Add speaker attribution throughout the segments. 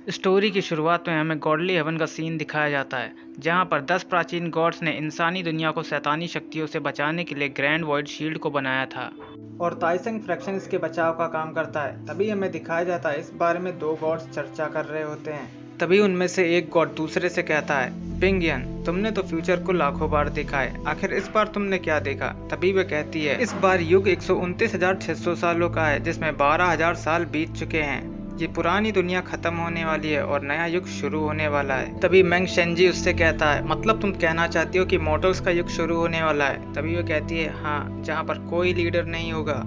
Speaker 1: Story की शुरुआत में हमें गॉडली हेवन का सीन दिखाया जाता है, जहां पर 10 प्राचीन गॉड्स ने इंसानी दुनिया को शैतानी शक्तियों से बचाने के लिए ग्रैंड वॉइड शील्ड को बनाया था और ताइसेंग फ्रैक्शन इसके बचाव का काम करता है। तभी हमें दिखाया जाता है इस बारे में दो गॉड्स चर्चा कर रहे होते हैं। तभी उनमें से एक गॉड दूसरे से कहता है, बिंगियन, तुमने तो फ्यूचर को लाखों बार देखा है, आखिर इस बार तुमने क्या देखा? तभी वह कहती है, इस बार युग 129,600 सालों का है, जिसमें 12,000 साल बीत चुके हैं। ये पुरानी दुनिया खत्म होने वाली है और नया युग शुरू होने वाला है। तभी मेंग शेंजी उससे कहता है, मतलब तुम कहना चाहती हो कि मॉर्टल्स का युग शुरू होने वाला है? तभी वो कहती है, हाँ, जहाँ पर कोई लीडर नहीं होगा।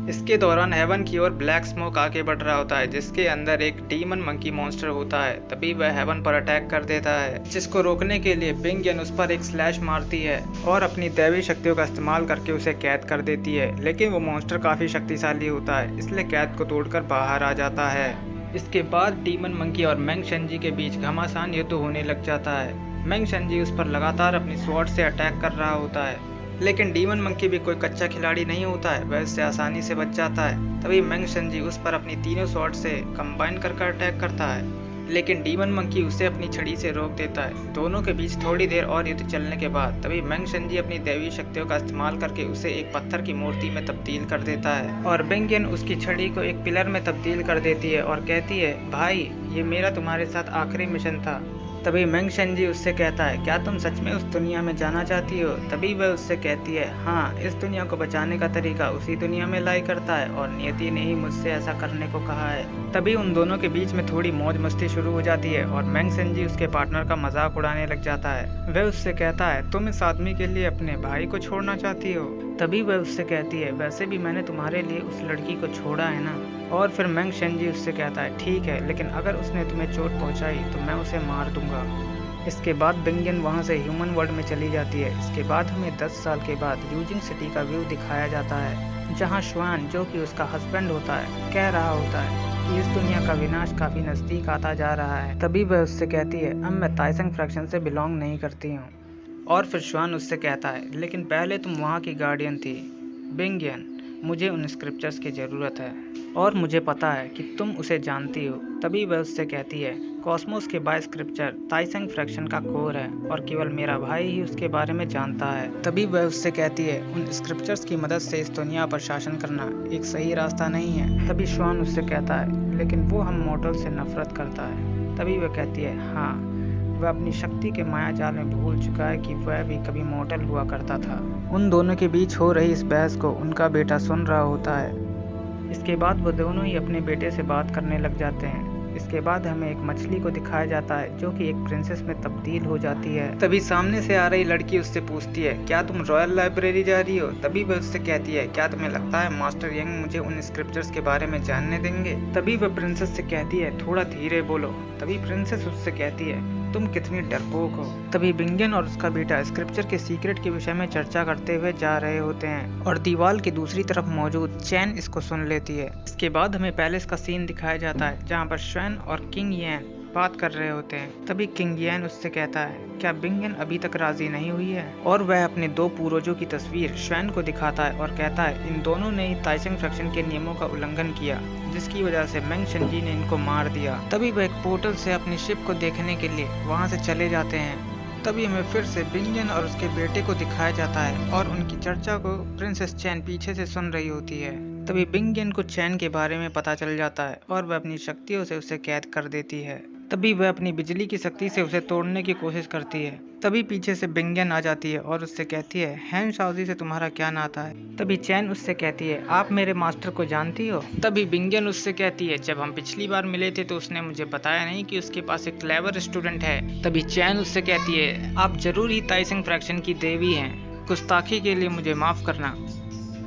Speaker 1: इसके दौरान हेवन की ओर ब्लैक स्मोक आगे बढ़ रहा होता है, जिसके अंदर एक डीमन मंकी मॉन्स्टर होता है। तभी वह हेवन पर अटैक कर देता है, जिसको रोकने के लिए बिंगियन उस पर एक स्लैश मारती है और अपनी दैवी शक्तियों का इस्तेमाल करके उसे कैद कर देती है। लेकिन वो मॉन्स्टर काफी शक्तिशाली होता है, इसलिए कैद को तोड़कर बाहर आ जाता है। इसके बाद डीमन मंकी और मेंग शेंजी के बीच घमासान युद्ध होने लग जाता है। मेंग शेंजी उस पर लगातार अपनी स्वॉर्ड से अटैक कर रहा होता है, लेकिन डीमन मंकी भी कोई कच्चा खिलाड़ी नहीं होता है, वह इससे आसानी से बच जाता है। तभी मेंग शेंजी उस पर अपनी तीनों स्वॉर्ड से कंबाइन कर अटैक करता है, लेकिन डीमन मंकी उसे अपनी छड़ी से रोक देता है। दोनों के बीच थोड़ी देर और युद्ध चलने के बाद तभी मेंग शेंजी अपनी दैवी शक्तियों का इस्तेमाल करके उसे एक पत्थर की मूर्ति में तब्दील कर देता है और बिंगियन उसकी छड़ी को एक पिलर में तब्दील कर देती है और कहती है, भाई, ये मेरा तुम्हारे साथ आखिरी मिशन था। तभी मेंग शेंजी उससे कहता है, क्या तुम सच में उस दुनिया में जाना चाहती हो? तभी वह उससे कहती है, हाँ, इस दुनिया को बचाने का तरीका उसी दुनिया में लाई करता है और नियति ने ही मुझसे ऐसा करने को कहा है। तभी उन दोनों के बीच में थोड़ी मौज मस्ती शुरू हो जाती है और मेंग शेंजी उसके पार्टनर का मजाक उड़ाने लग जाता है। वह उससे कहता है, तुम इस आदमी के लिए अपने भाई को छोड़ना चाहती हो? तभी वह उससे कहती है, वैसे भी मैंने तुम्हारे लिए उस लड़की को छोड़ा है ना। और फिर मेंग शेंजी उससे कहता है, ठीक है, लेकिन अगर उसने तुम्हें चोट पहुंचाई तो मैं उसे मार दूंगा। इसके बाद बिंगियन वहां से ह्यूमन वर्ल्ड में चली जाती है। इसके बाद हमें 10 साल के बाद यूजिंग सिटी का व्यू दिखाया जाता है, जहां श्वान, जो कि उसका हस्बैंड होता है, कह रहा होता है कि इस दुनिया का विनाश काफी नजदीक आता जा रहा है। तभी वह उससे कहती है, अब मैं ताइसेंग फ्रैक्शन से बिलोंग नहीं करती हूँ। और फिर श्वान उससे कहता है, लेकिन पहले तुम वहाँ की गार्डियन थी। बिंगियन, मुझे उन स्क्रिप्चर्स की ज़रूरत है और मुझे पता है कि तुम उसे जानती हो। तभी वह उससे कहती है, कॉस्मोस के बाय स्क्रिप्चर ताइसेंग फ्रैक्शन का कोर है और केवल मेरा भाई ही उसके बारे में जानता है। तभी वह उससे कहती है, उन स्क्रिप्चर्स की मदद से इस दुनिया पर शासन करना एक सही रास्ता नहीं है। तभी श्वान उससे कहता है, लेकिन वो हम मॉर्टल से नफरत करता है। तभी वह कहती है, हाँ, वह अपनी शक्ति के माया जाल में भूल चुका है कि वह भी कभी मॉर्टल हुआ करता था। उन दोनों के बीच हो रही इस बहस को उनका बेटा सुन रहा होता है। इसके बाद वो दोनों ही अपने बेटे से बात करने लग जाते हैं। इसके बाद हमें एक मछली को दिखाया जाता है, जो कि एक प्रिंसेस में तब्दील हो जाती है। तभी सामने से आ रही लड़की उससे पूछती है, क्या तुम रॉयल लाइब्रेरी जा रही हो? तभी वह उससे कहती है, क्या तुम्हें लगता है मास्टर यंग मुझे उन स्क्रिप्चर्स के बारे में जानने देंगे? तभी वह प्रिंसेस से कहती है, थोड़ा धीरे बोलो। तभी प्रिंसेस उससे कहती है, तुम कितनी डरपोक हो। तभी बिंगियन और उसका बेटा स्क्रिप्चर के सीक्रेट के विषय में चर्चा करते हुए जा रहे होते हैं और दीवार की दूसरी तरफ मौजूद चैन इसको सुन लेती है। इसके बाद हमें पैलेस का सीन दिखाया जाता है, जहाँ पर श्वेन और किंग येन बात कर रहे होते हैं। तभी किंग येन उससे कहता है, क्या बिंगियन अभी तक राजी नहीं हुई है? और वह अपने दो पूर्वजों की तस्वीर श्वेन को दिखाता है और कहता है, इन दोनों ने ही ताइसेंग फ्रैक्शन के नियमों का उल्लंघन किया, जिसकी वजह से मेंग शेंजी ने इनको मार दिया। तभी वह एक पोर्टल से अपनी शिप को देखने के लिए वहां से चले जाते हैं। तभी हमें फिर से बिंगियन और उसके बेटे को दिखाया जाता है और उनकी चर्चा को प्रिंसेस चैन पीछे से सुन रही होती है। तभी बिंगियन को चैन के बारे में पता चल जाता है और वह अपनी शक्तियों से उसे कैद कर देती है। तभी वह अपनी बिजली की शक्ति से उसे तोड़ने की कोशिश करती है। तभी पीछे से बिंगियन आ जाती है और उससे कहती है, हैन शाओजी से तुम्हारा क्या नाता है? तभी चैन उससे कहती है, आप मेरे मास्टर को जानती हो? तभी बिंगियन उससे कहती है, जब हम पिछली बार मिले थे तो उसने मुझे बताया नहीं कि उसके पास एक क्लेवर स्टूडेंट है। तभी चैन उससे कहती है, आप जरूर ही ताइसेंग फ्रैक्शन की देवी हैं, गुस्ताखी के लिए मुझे माफ करना।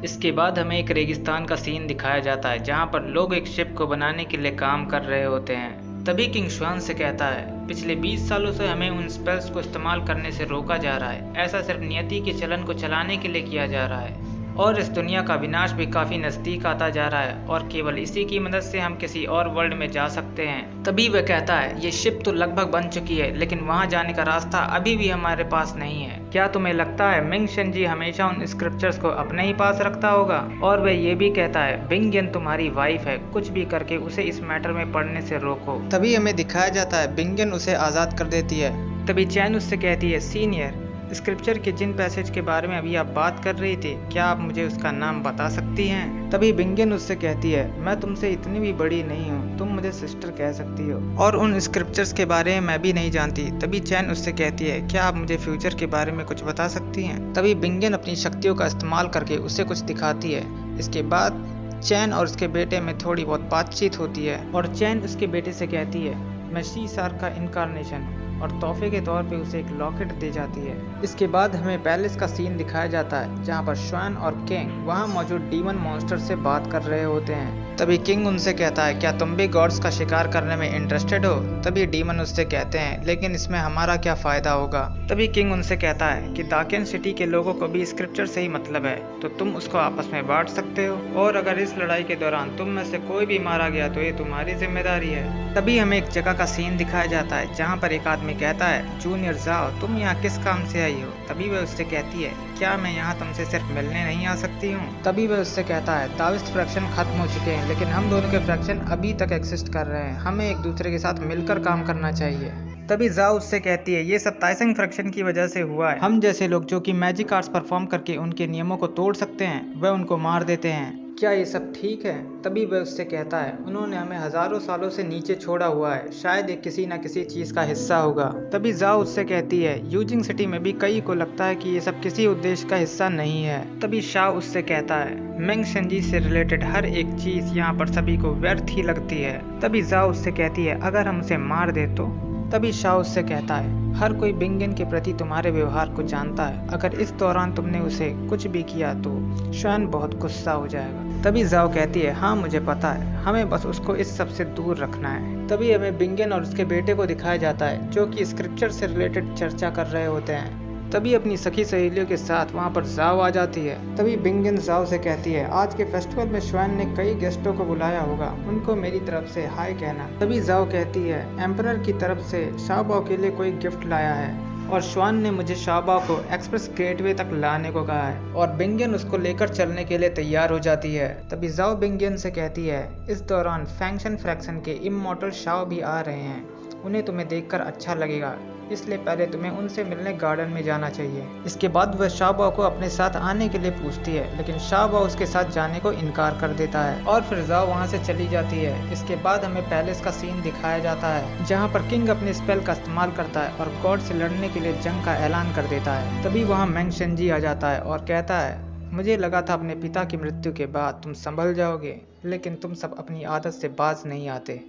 Speaker 1: इसके बाद हमें एक रेगिस्तान का सीन दिखाया जाता है, जहाँ पर लोग एक शिप को बनाने के लिए काम कर रहे होते हैं। तभी किंग श्वान से कहता है, पिछले 20 सालों से हमें उन स्पेल्स को इस्तेमाल करने से रोका जा रहा है, ऐसा सिर्फ नियति के चलन को चलाने के लिए किया जा रहा है। और इस दुनिया का विनाश भी काफी नजदीक आता जा रहा है और केवल इसी की मदद से हम किसी और वर्ल्ड में जा सकते हैं। तभी वह कहता है ये शिप तो लगभग बन चुकी है लेकिन वहां जाने का रास्ता अभी भी हमारे पास नहीं है। क्या तुम्हें लगता है मिंग शेनजी हमेशा उन स्क्रिप्चर्स को अपने ही पास रखता होगा? और वह ये भी कहता है बिंगयन तुम्हारी वाइफ है, कुछ भी करके उसे इस मैटर में पढ़ने से रोको। तभी हमें दिखाया जाता है बिंगयन उसे आजाद कर देती है। तभी चैन उससे कहती है सीनियर, स्क्रिप्चर के जिन पैसेज के बारे में अभी आप बात कर रही थी, क्या आप मुझे उसका नाम बता सकती हैं? तभी बिंगयन उससे कहती है मैं तुमसे इतनी भी बड़ी नहीं हूँ, तुम मुझे सिस्टर कह सकती हो, और उन स्क्रिप्चर्स के बारे में मैं भी नहीं जानती। तभी चैन उससे कहती है क्या आप मुझे फ्यूचर के बारे में कुछ बता सकती हैं? तभी बिंगयन अपनी शक्तियों का इस्तेमाल करके उसे कुछ दिखाती है। इसके बाद चैन और उसके बेटे में थोड़ी बहुत बातचीत होती है और चैन उसके बेटे से कहती है मैं सी सार का इनकारनेशन, और तोहफे के तौर पे उसे एक लॉकेट दे जाती है। इसके बाद हमें पैलेस का सीन दिखाया जाता है जहाँ पर श्वान और किंग वहाँ मौजूद डीमन मॉन्स्टर से बात कर रहे होते हैं। तभी किंग उनसे कहता है क्या तुम भी गॉड्स का शिकार करने में इंटरेस्टेड हो? तभी डीमन उससे कहते हैं लेकिन इसमें हमारा क्या फायदा होगा? तभी किंग उनसे कहता है कि दाकिन सिटी के लोगों को भी स्क्रिप्चर से ही मतलब है, तो तुम उसको आपस में बांट सकते हो, और अगर इस लड़ाई के दौरान तुम में से कोई भी मारा गया तो ये तुम्हारी जिम्मेदारी है। तभी हमें एक जगह का सीन दिखाया जाता है जहाँ पर एक आदमी कहता है जूनियर जाओ तुम यहाँ किस काम से आई हो? तभी वह उससे कहती है क्या मैं यहाँ तुमसे सिर्फ मिलने नहीं आ सकती हूँ? तभी वह उससे कहता है दाविस्ट फ्रैक्शन खत्म हो चुके हैं लेकिन हम दोनों के फ्रैक्शन अभी तक एग्जिस्ट कर रहे हैं, हमें एक दूसरे के साथ मिलकर काम करना चाहिए। तभी जाओ उससे कहती है ये सब ताइसेंग फ्रैक्शन की वजह से हुआ है, हम जैसे लोग जो कि मैजिक आर्ट्स परफॉर्म करके उनके नियमों को तोड़ सकते हैं वह उनको मार देते हैं, क्या ये सब ठीक है? तभी वह उससे कहता है उन्होंने हमें हजारों सालों से नीचे छोड़ा हुआ है, शायद ये किसी न किसी चीज का हिस्सा होगा। तभी जाओ उससे कहती है यूजिंग सिटी में भी कई को लगता है कि ये सब किसी उद्देश्य का हिस्सा नहीं है। तभी शाह उससे कहता है मिंग शेनजी से रिलेटेड हर एक चीज यहाँ पर सभी को व्यर्थ ही लगती है। तभी जाओ उससे कहती है अगर हम उसे मार दे तो? तभी शाह उससे कहता है हर कोई बिंगयन के प्रति तुम्हारे व्यवहार को जानता है, अगर इस दौरान तुमने उसे कुछ भी किया तो श्वान बहुत गुस्सा हो जाएगा। तभी जाओ कहती है हाँ मुझे पता है, हमें बस उसको इस सब से दूर रखना है। तभी हमें बिंगयन और उसके बेटे को दिखाया जाता है जो कि स्क्रिप्चर से रिलेटेड चर्चा कर रहे होते हैं। तभी अपनी सखी सहेलियों के साथ वहाँ पर जाओ आ जाती है। तभी बिंगयन जाओ से कहती है आज के फेस्टिवल में श्वान ने कई गेस्टों को बुलाया होगा, उनको मेरी तरफ से हाय कहना। तभी जाओ कहती है एम्परर की तरफ से शाओबाओ के लिए कोई गिफ्ट लाया है और श्वान ने मुझे शाओबाओ को एक्सप्रेस गेटवे तक लाने को कहा है, और बिंगयन उसको लेकर चलने के लिए तैयार हो जाती है। तभी जाओ बिंगयन से कहती है इस दौरान फैंक्शन फ्रैक्शन के इमॉर्टल शाओ भी आ रहे हैं, उन्हें तुम्हें देखकर अच्छा लगेगा, इसलिए पहले तुम्हें उनसे मिलने गार्डन में जाना चाहिए। इसके बाद वह शाओबाओ को अपने साथ आने के लिए पूछती है लेकिन शाओबाओ उसके साथ जाने को इनकार कर देता है और फिर जाओ वहां से चली जाती है। इसके बाद हमें पैलेस का सीन दिखाया जाता है जहां पर किंग अपने स्पेल का इस्तेमाल करता है और गॉड से लड़ने के लिए जंग का ऐलान कर देता है। तभी वहाँ मिंग शेनजी आ जाता है और कहता है मुझे लगा था अपने पिता की मृत्यु के बाद तुम संभल जाओगे, लेकिन तुम सब अपनी आदत से बाज नहीं आते।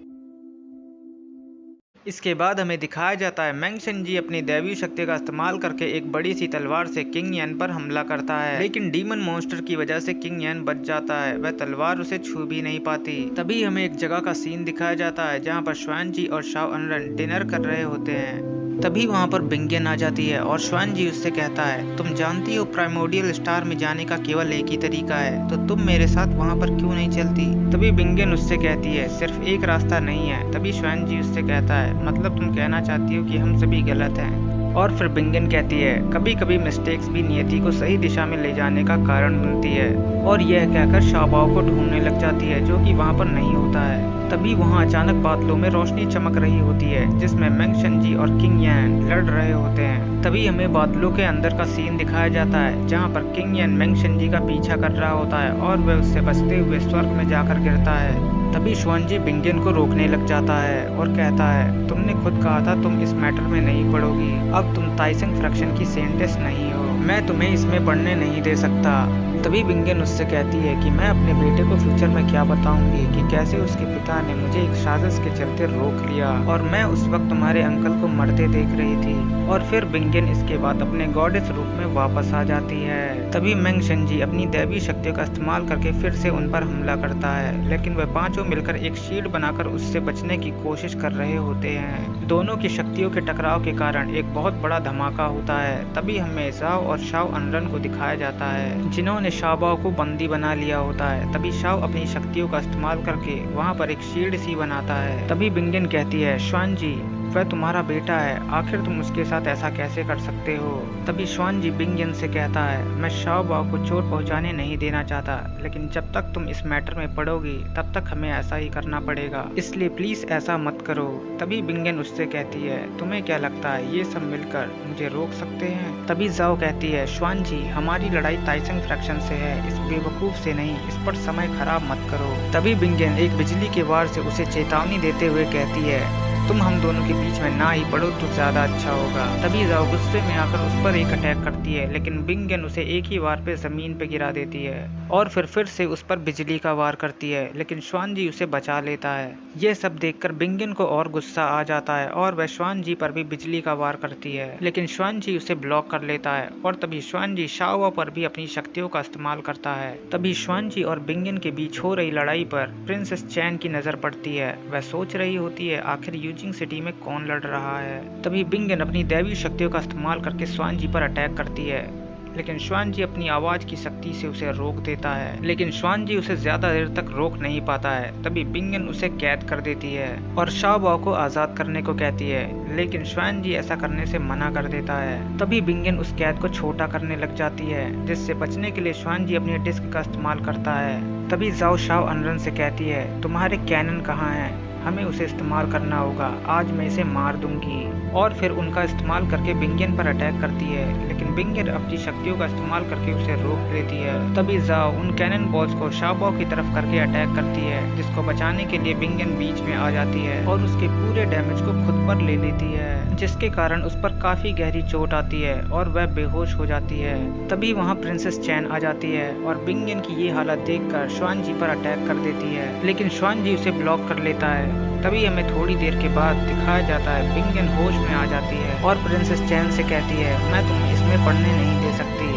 Speaker 1: इसके बाद हमें दिखाया जाता है मिंग शेनजी अपनी दैवीय शक्ति का इस्तेमाल करके एक बड़ी सी तलवार से किंग यान पर हमला करता है, लेकिन डीमन मॉन्स्टर की वजह से किंग यान बच जाता है, वह तलवार उसे छू भी नहीं पाती। तभी हमें एक जगह का सीन दिखाया जाता है जहाँ पर श्वान जी और शाओ अनरन डिनर कर रहे होते हैं। तभी वहाँ पर बिंगयन आ जाती है और श्वान जी उससे कहता है तुम जानती हो प्राइमोर्डियल स्टार में जाने का केवल एक ही तरीका है, तो तुम मेरे साथ वहाँ पर क्यों नहीं चलती? तभी बिंगयन उससे कहती है सिर्फ एक रास्ता नहीं है। तभी श्वान जी उससे कहता है मतलब तुम कहना चाहती हो कि हम सभी गलत हैं? और फिर बिंगयन कहती है कभी कभी मिस्टेक्स भी नियति को सही दिशा में ले जाने का कारण बनती है, और यह कहकर शाओबाओ को ढूंढने लग जाती है जो कि वहाँ पर नहीं होता है। तभी वहाँ अचानक बादलों में रोशनी चमक रही होती है जिसमें मिंग शेनजी और किंग यान लड़ रहे होते हैं। तभी हमें बादलों के अंदर का सीन दिखाया जाता है जहाँ पर किंग यान मिंग शेनजी का पीछा कर रहा होता है और वह उससे बचते हुए स्वर्ग में जाकर गिरता है। तभी श्वान जी बिंगयन को रोकने लग जाता है और कहता है तुमने खुद कहा था तुम इस मैटर में नहीं पढ़ोगी, अब तुम ताइसेंग फ्रैक्शन की साइंटिस्ट नहीं हो, मैं तुम्हें इसमें पढ़ने नहीं दे सकता। तभी बिंगयन उससे कहती है कि मैं अपने बेटे को फ्यूचर में क्या बताऊंगी कि कैसे उसके पिता ने मुझे एक साजिश के चलते रोक लिया और मैं उस वक्त तुम्हारे अंकल को मरते देख रही थी। और फिर बिंगयन इसके बाद अपने गॉडेस रूप में वापस आ जाती है। तभी मिंग शेनजी अपनी दैवीय शक्तियों का इस्तेमाल करके फिर से उन पर हमला करता है, लेकिन वे पांचों मिलकर एक शील्ड बनाकर उससे बचने की कोशिश कर रहे होते हैं। दोनों की शक्तियों के टकराव के कारण एक बहुत बड़ा धमाका होता है। तभी हमें जाओ और शाओ अनरन को दिखाया जाता है, जिन्होंने शाओबाओ को बंदी बना लिया होता है। तभी शाओ अपनी शक्तियों का इस्तेमाल करके वहाँ पर एक शील्ड सी बनाता है। तभी बिंगन कहती है, श्वानजी वह तुम्हारा बेटा है, आखिर तुम उसके साथ ऐसा कैसे कर सकते हो। तभी श्वानजी बिंगन से कहता है, मैं शाओबाओ को चोट पहुंचाने नहीं देना चाहता, लेकिन जब तक तुम इस मैटर में पड़ोगी तब तक हमें ऐसा ही करना पड़ेगा, इसलिए प्लीज ऐसा मत करो। तभी बिंगन उससे कहती है, तुम्हें क्या लगता है ये सब मिलकर मुझे रोक सकते हैं। तभी जाओ कहती है, श्वानजी हमारी लड़ाई ताइसेंग फ्रैक्शन से है, इस बेवकूफ से नहीं, इस पर समय खराब मत करो। तभी बिंगन एक बिजली के वार से उसे चेतावनी देते हुए कहती है, तुम हम दोनों के बीच में ना ही पड़ो तो ज्यादा अच्छा होगा। तभी जाओ गुस्से में आकर उस पर एक अटैक करती है, लेकिन बिंगन उसे एक ही वार पे जमीन पे गिरा देती है और फिर से उस पर बिजली का वार करती है, लेकिन श्वानजी उसे बचा लेता है। ये सब देखकर बिंगन को और गुस्सा आ जाता है और वह श्वानजी पर भी बिजली का वार करती है, लेकिन श्वानजी उसे ब्लॉक कर लेता है और तभी श्वानजी शाओबाओ पर भी अपनी शक्तियों का इस्तेमाल करता है। तभी श्वानजी और बिंगन के बीच हो रही लड़ाई पर प्रिंसेस चैन की नजर पड़ती है। वह सोच रही होती है आखिर यूजिंग सिटी में कौन लड़ रहा है। तभी बिंगन अपनी दैवी शक्तियों का इस्तेमाल करके श्वानजी पर अटैक करती है, लेकिन श्वानजी अपनी आवाज की शक्ति से उसे रोक देता है, लेकिन श्वानजी उसे ज्यादा देर तक रोक नहीं पाता है। तभी बिंगन उसे कैद कर देती है और शाओबाओ को आजाद करने को कहती है, लेकिन श्वानजी ऐसा करने से मना कर देता है। तभी बिंगन उस कैद को छोटा करने लग जाती है, जिससे बचने के लिए श्वानजी अपनी डिस्क का इस्तेमाल करता है। तभी जाओ शाओ अनरन से कहती है, तुम्हारे कैनन कहाँ हैं, हमें उसे इस्तेमाल करना होगा, आज मैं इसे मार दूंगी। और फिर उनका इस्तेमाल करके बिंगन पर अटैक करती है, लेकिन बिंगन अपनी शक्तियों का इस्तेमाल करके उसे रोक देती है। तभी जाओ उन कैनन बॉल्स को शाओबाओ की तरफ करके अटैक करती है, जिसको बचाने के लिए बिंगन बीच में आ जाती है और उसके पूरे डैमेज को खुद पर ले लेती है, जिसके कारण उस पर काफी गहरी चोट आती है और वह बेहोश हो जाती है। तभी वहाँ प्रिंसेस चैन आ जाती है और बिंगन की ये हालत देखकर श्वानजी पर अटैक कर देती है, लेकिन श्वानजी उसे ब्लॉक कर लेता है। तभी हमें थोड़ी देर के बाद दिखाया जाता है बिंगन होश में आ जाती है और प्रिंसेस चैन से कहती है, मैं तुम्हें इसमें पढ़ने नहीं दे सकती,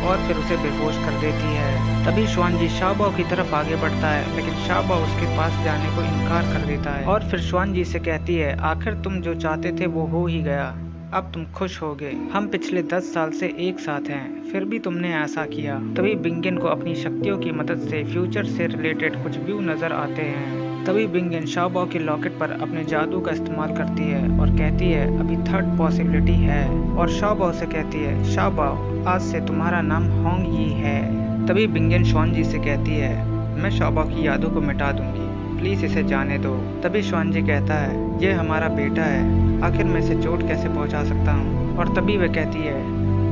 Speaker 1: और फिर उसे बेहोश कर देती है। तभी श्वानजी शाओबाओ की तरफ आगे बढ़ता है, लेकिन शाओबाओ उसके पास जाने को इनकार कर देता है और फिर श्वानजी से कहती है, आखिर तुम जो चाहते थे वो हो ही गया, अब तुम खुश हो गए। हम पिछले 10 साल से एक साथ हैं, फिर भी तुमने ऐसा किया। तभी बिंगन को अपनी शक्तियों की मदद से फ्यूचर से रिलेटेड कुछ व्यू नजर आते हैं। तभी बिंगन शाओबाओ के लॉकेट पर अपने जादू का इस्तेमाल करती है और कहती है, अभी थर्ड पॉसिबिलिटी है, और शाओबाओ से कहती है, शाओबाओ आज से तुम्हारा नाम होंग यी है। तभी बिंगन श्वानजी से कहती है, मैं शाओबाओ की यादों को मिटा दूंगी, प्लीज इसे जाने दो। तभी श्वानजी कहता है, ये हमारा बेटा है, आखिर मैं इसे चोट कैसे पहुंचा सकता हूँ। और तभी वह कहती है,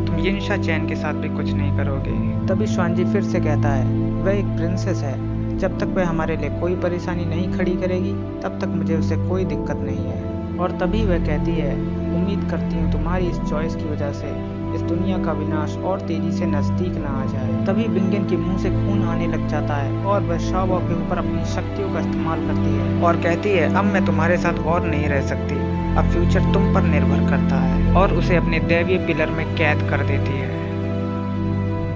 Speaker 1: तुम यिनशा चैन के साथ भी कुछ नहीं करोगे। तभी श्वानजी फिर से कहता है, वह एक प्रिंसेस है, जब तक वह हमारे लिए कोई परेशानी नहीं खड़ी करेगी तब तक मुझे उससे कोई दिक्कत नहीं है। और तभी वह कहती है, उम्मीद करती हूँ तुम्हारी इस चॉइस की वजह से इस दुनिया का विनाश और तेजी से नजदीक ना आ जाए। तभी बिंगन के मुंह से खून आने लग जाता है और वह शाओबाओ के ऊपर अपनी शक्तियों का इस्तेमाल करती है और कहती है, अब मैं तुम्हारे साथ और नहीं रह सकती, अब फ्यूचर तुम पर निर्भर करता है, और उसे अपने दैवीय पिलर में कैद कर देती है।